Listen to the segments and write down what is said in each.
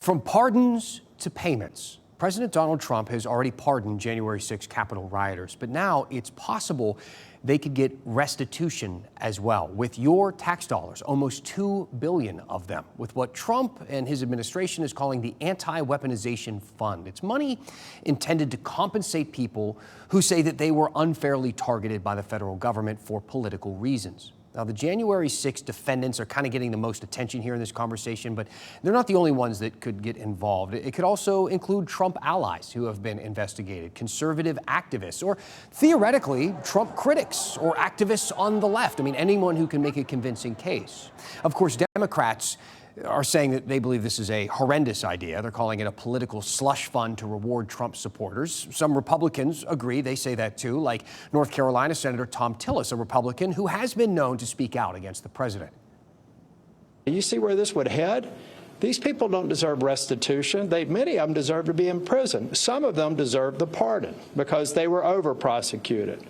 From pardons to payments, President Donald Trump has already pardoned January 6 Capitol rioters, but now it's possible they could get restitution as well with your tax dollars, almost $2 billion of them, with what Trump and his administration is calling the Anti-Weaponization Fund. It's money intended to compensate people who say that they were unfairly targeted by the federal government for political reasons. Now, the January 6 defendants are kind of getting the most attention here in this conversation, but they're not the only ones that could get involved. It could also include Trump allies who have been investigated, conservative activists, or theoretically, Trump critics or activists on the left. I mean, anyone who can make a convincing case. Of course, Democrats are saying that they believe this is a horrendous idea. They're calling it a political slush fund to reward Trump supporters. Some Republicans agree. They say that too, like North Carolina Senator Thom Tillis, a Republican who has been known to speak out against the president. You see where this would head? These people don't deserve restitution. Many of them deserve to be in prison. Some of them deserve the pardon because they were over-prosecuted.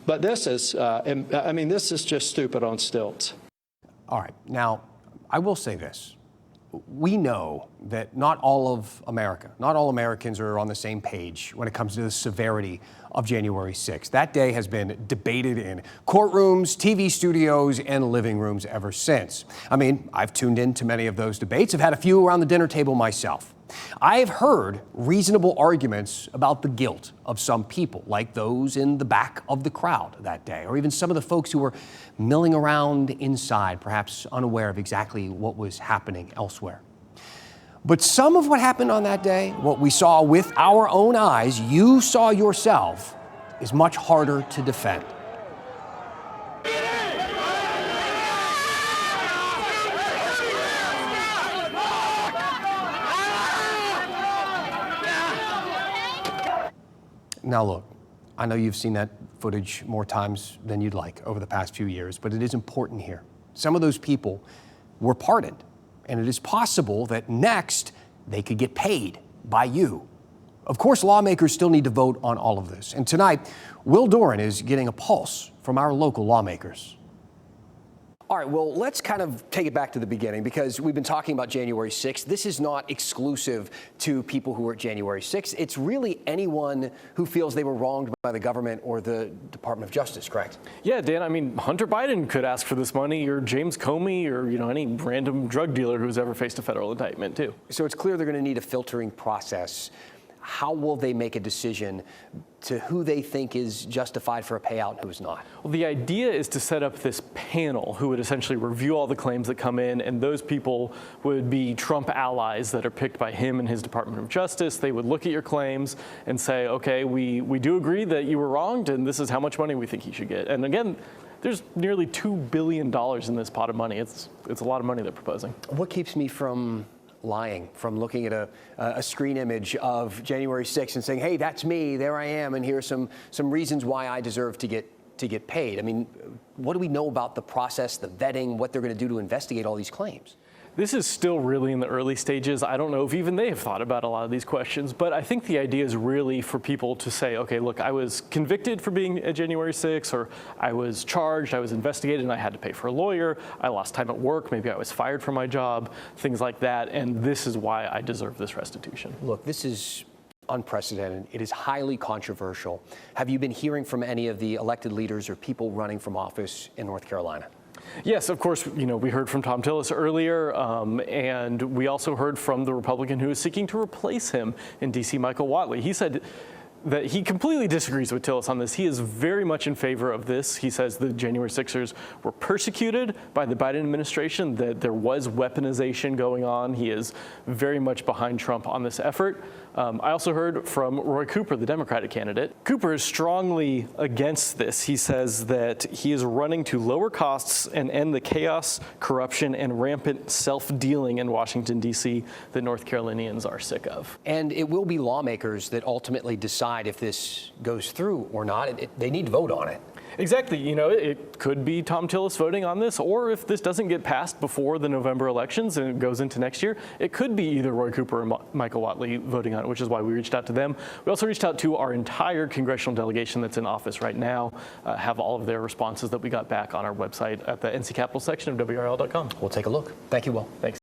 But this is, this is just stupid on stilts. All right. Now, I will say this. We know that not all of America, not all Americans are on the same page when it comes to the severity of January 6th. That day has been debated in courtrooms, TV studios, and living rooms ever since. I mean, I've tuned into many of those debates. I've had a few around the dinner table myself. I've heard reasonable arguments about the guilt of some people, like those in the back of the crowd that day, or even some of the folks who were milling around inside, perhaps unaware of exactly what was happening elsewhere. But some of what happened on that day, what we saw with our own eyes, you saw yourself, is much harder to defend. Now look, I know you've seen that footage more times than you'd like over the past few years, but it is important here. Some of those people were pardoned, and it is possible that next they could get paid by you. Of course, lawmakers still need to vote on all of this. And tonight, Will Doran is getting a pulse from our local lawmakers. All right, well, let's kind of take it back to the beginning because we've been talking about January 6th. This is not exclusive to people who were at January 6th. It's really anyone who feels they were wronged by the government or the Department of Justice, correct? Yeah, Dan, I mean, Hunter Biden could ask for this money, or James Comey, or, any random drug dealer who's ever faced a federal indictment, too. So it's clear they're going to need a filtering process. How will they make a decision to who they think is justified for a payout and who is not? Well, the idea is to set up this panel who would essentially review all the claims that come in, and those people would be Trump allies that are picked by him and his Department of Justice. They would look at your claims and say, okay, we do agree that you were wronged, and this is how much money we think you should get. And again, there's nearly $2 billion in this pot of money. It's a lot of money they're proposing. What keeps me from lying, from looking at a screen image of January 6th and saying, hey, that's me, there I am, and here's some reasons why I deserve to get paid? I mean, what do we know about the process, the vetting, what they're going to do to investigate all these claims? This is still really in the early stages. I don't know if even they have thought about a lot of these questions, but I think the idea is really for people to say, okay, look, I was convicted for being at January 6th, or I was charged, I was investigated, and I had to pay for a lawyer. I lost time at work. Maybe I was fired from my job, things like that. And this is why I deserve this restitution. Look, this is unprecedented. It is highly controversial. Have you been hearing from any of the elected leaders or people running from office in North Carolina? Yes, of course, we heard from Thom Tillis earlier, and we also heard from the Republican who is seeking to replace him in D.C., Michael Whatley. He said that he completely disagrees with Tillis on this. He is very much in favor of this. He says the January 6ers were persecuted by the Biden administration, that there was weaponization going on. He is very much behind Trump on this effort. I also heard from Roy Cooper, the Democratic candidate. Cooper is strongly against this. He says that he is running to lower costs and end the chaos, corruption, and rampant self-dealing in Washington, D.C. that North Carolinians are sick of. And it will be lawmakers that ultimately decide if this goes through or not. They need to vote on it. Exactly. It could be Thom Tillis voting on this, or if this doesn't get passed before the November elections and it goes into next year, it could be either Roy Cooper or Michael Whatley voting on it, which is why we reached out to them. We also reached out to our entire congressional delegation that's in office right now, have all of their responses that we got back on our website at the NC Capitol section of WRAL.com. We'll take a look. Thank you, Will. Thanks.